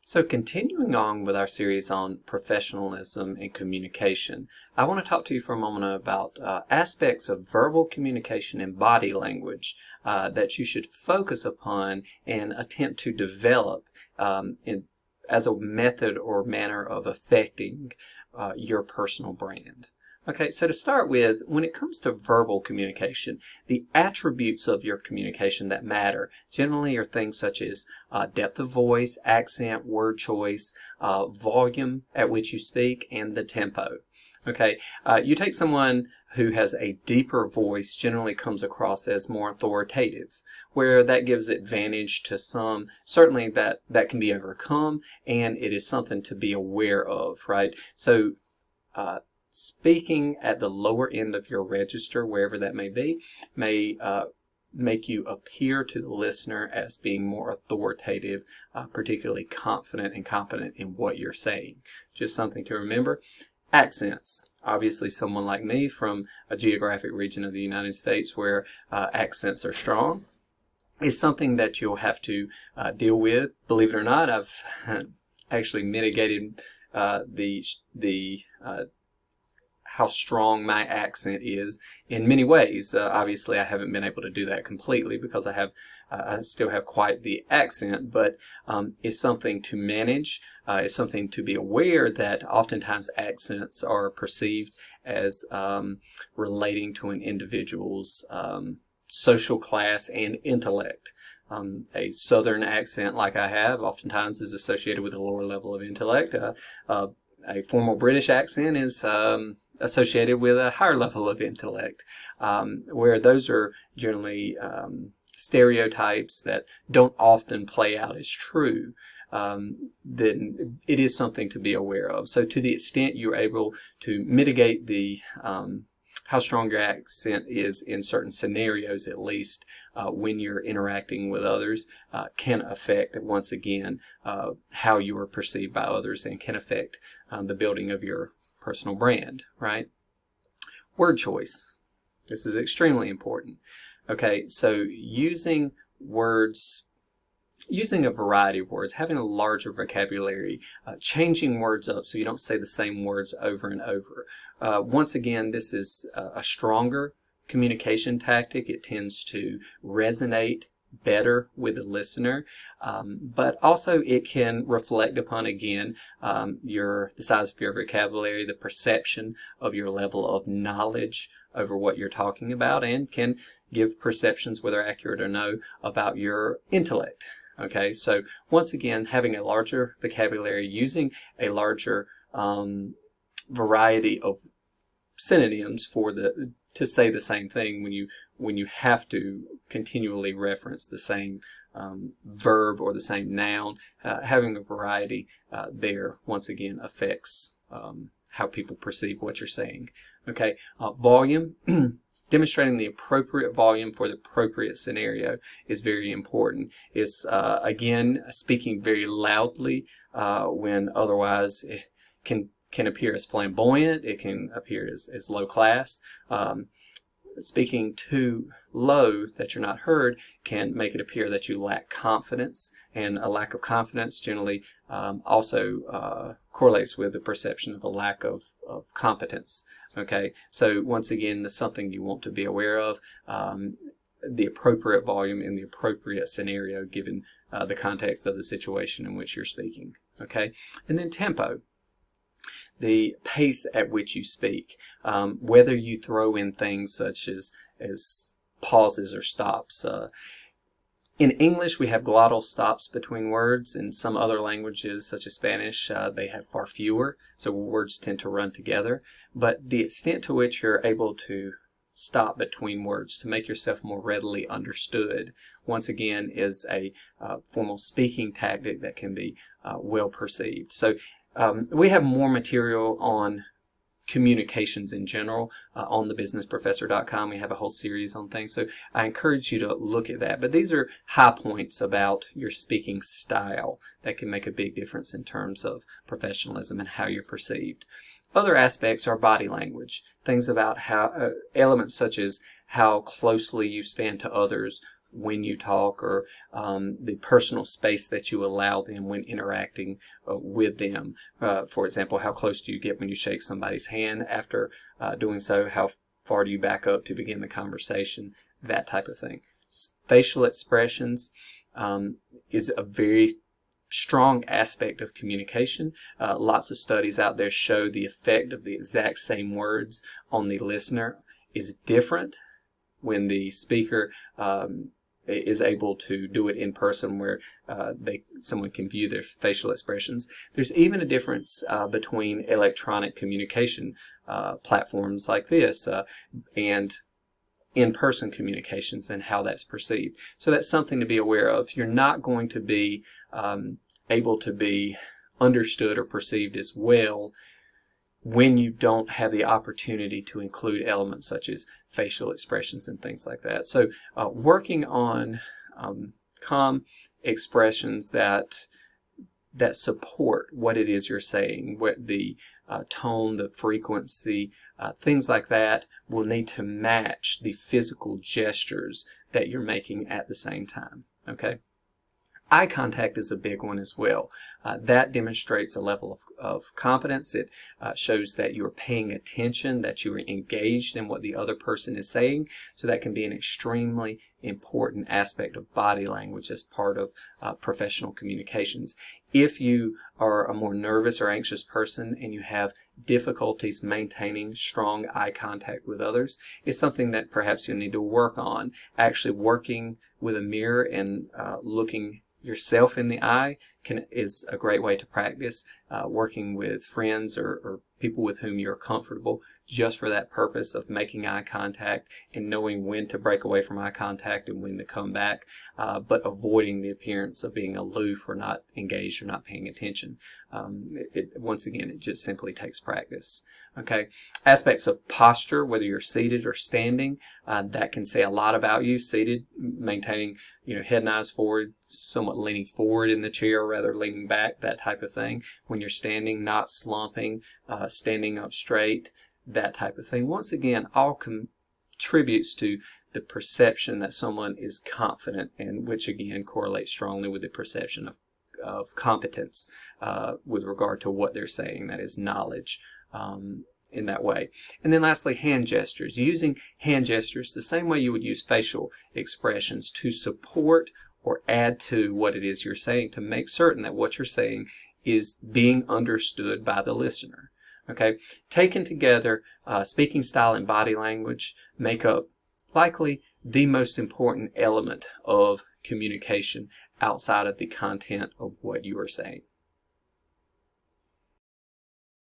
So continuing on with our series on professionalism and communication, I want to talk to you for a moment about aspects of verbal communication and body language that you should focus upon and attempt to develop as a method or manner of affecting your personal brand. Okay, so to start with, when it comes to verbal communication, the attributes of your communication that matter generally are things such as depth of voice, accent, word choice, volume at which you speak, and the tempo. Okay, you take someone who has a deeper voice, generally comes across as more authoritative, where that gives advantage to some. Certainly that can be overcome, and it is something to be aware of, right? So, speaking at the lower end of your register, wherever that may be, may make you appear to the listener as being more authoritative, particularly confident and competent in what you're saying. Just something to remember. Accents. Obviously, someone like me from a geographic region of the United States where accents are strong is something that you'll have to deal with. Believe it or not, I've actually mitigated how strong my accent is in many ways. Obviously, I haven't been able to do that completely because I still have quite the accent, but it's something to manage. It's something to be aware that oftentimes accents are perceived as relating to an individual's social class and intellect. A southern accent like I have oftentimes is associated with a lower level of intellect. A formal British accent is associated with a higher level of intellect, where those are generally stereotypes that don't often play out as true. Then it is something to be aware of. So to the extent you're able to mitigate the how strong your accent is in certain scenarios, at least when you're interacting with others, can affect, once again, how you are perceived by others and can affect the building of your personal brand, right? Word choice. This is extremely important. Okay, so using a variety of words, having a larger vocabulary, changing words up so you don't say the same words over and over. Once again, this is a stronger communication tactic. It tends to resonate better with the listener, but also it can reflect upon, again, the size of your vocabulary, the perception of your level of knowledge over what you're talking about, and can give perceptions, whether accurate or no, about your intellect. Okay, so once again, having a larger vocabulary, using a larger variety of synonyms to say the same thing when you have to continually reference the same verb or the same noun, having a variety there once again affects how people perceive what you're saying. Okay, volume. Demonstrating the appropriate volume for the appropriate scenario is very important. It's, again, speaking very loudly when otherwise it can appear as flamboyant. It can appear as low class. Speaking too low that you're not heard can make it appear that you lack confidence, and a lack of confidence generally also correlates with the perception of a lack of competence. Okay, so once again, that's something you want to be aware of, the appropriate volume in the appropriate scenario given the context of the situation in which you're speaking. Okay, and then tempo. The pace at which you speak, whether you throw in things such as pauses or stops. In English, we have glottal stops between words. In some other languages, such as Spanish, they have far fewer, so words tend to run together. But the extent to which you're able to stop between words to make yourself more readily understood, once again, is a formal speaking tactic that can be well perceived. So we have more material on communications in general on thebusinessprofessor.com. We have a whole series on things, so I encourage you to look at that. But these are high points about your speaking style that can make a big difference in terms of professionalism and how you're perceived. Other aspects are body language, things about how elements such as how closely you stand to others, when you talk, or the personal space that you allow them when interacting with them. For example, how close do you get when you shake somebody's hand after doing so? How far do you back up to begin the conversation? That type of thing. Facial expressions is a very strong aspect of communication. Lots of studies out there show the effect of the exact same words on the listener is different when the speaker is able to do it in person, where someone can view their facial expressions. There's even a difference between electronic communication platforms like this and in-person communications and how that's perceived. So that's something to be aware of. You're not going to be able to be understood or perceived as well when you don't have the opportunity to include elements such as facial expressions and things like that. So working on calm expressions that support what it is you're saying, what the tone, the frequency, things like that will need to match the physical gestures that you're making at the same time. Okay? Eye contact is a big one as well. That demonstrates a level of competence. It shows that you're paying attention, that you are engaged in what the other person is saying. So that can be an extremely important aspect of body language as part of professional communications. If you are a more nervous or anxious person and you have difficulties maintaining strong eye contact with others, it's something that perhaps you'll need to work on. Actually working with a mirror and looking yourself in the eye is a great way to practice. Working with friends or people with whom you're comfortable just for that purpose of making eye contact and knowing when to break away from eye contact and when to come back, but avoiding the appearance of being aloof or not engaged or not paying attention. Once again, it just simply takes practice. Okay, aspects of posture, whether you're seated or standing, that can say a lot about you. Seated, maintaining head and eyes forward, somewhat leaning forward in the chair rather leaning back, that type of thing. When you're standing, not slumping, standing up straight, that type of thing. Once again, all contributes to the perception that someone is confident, and which again correlates strongly with the perception of competence with regard to what they're saying, that is knowledge in that way. And then lastly, hand gestures. Using hand gestures the same way you would use facial expressions to support or add to what it is you're saying, to make certain that what you're saying is being understood by the listener. Okay, taken together, speaking style and body language make up likely the most important element of communication outside of the content of what you are saying.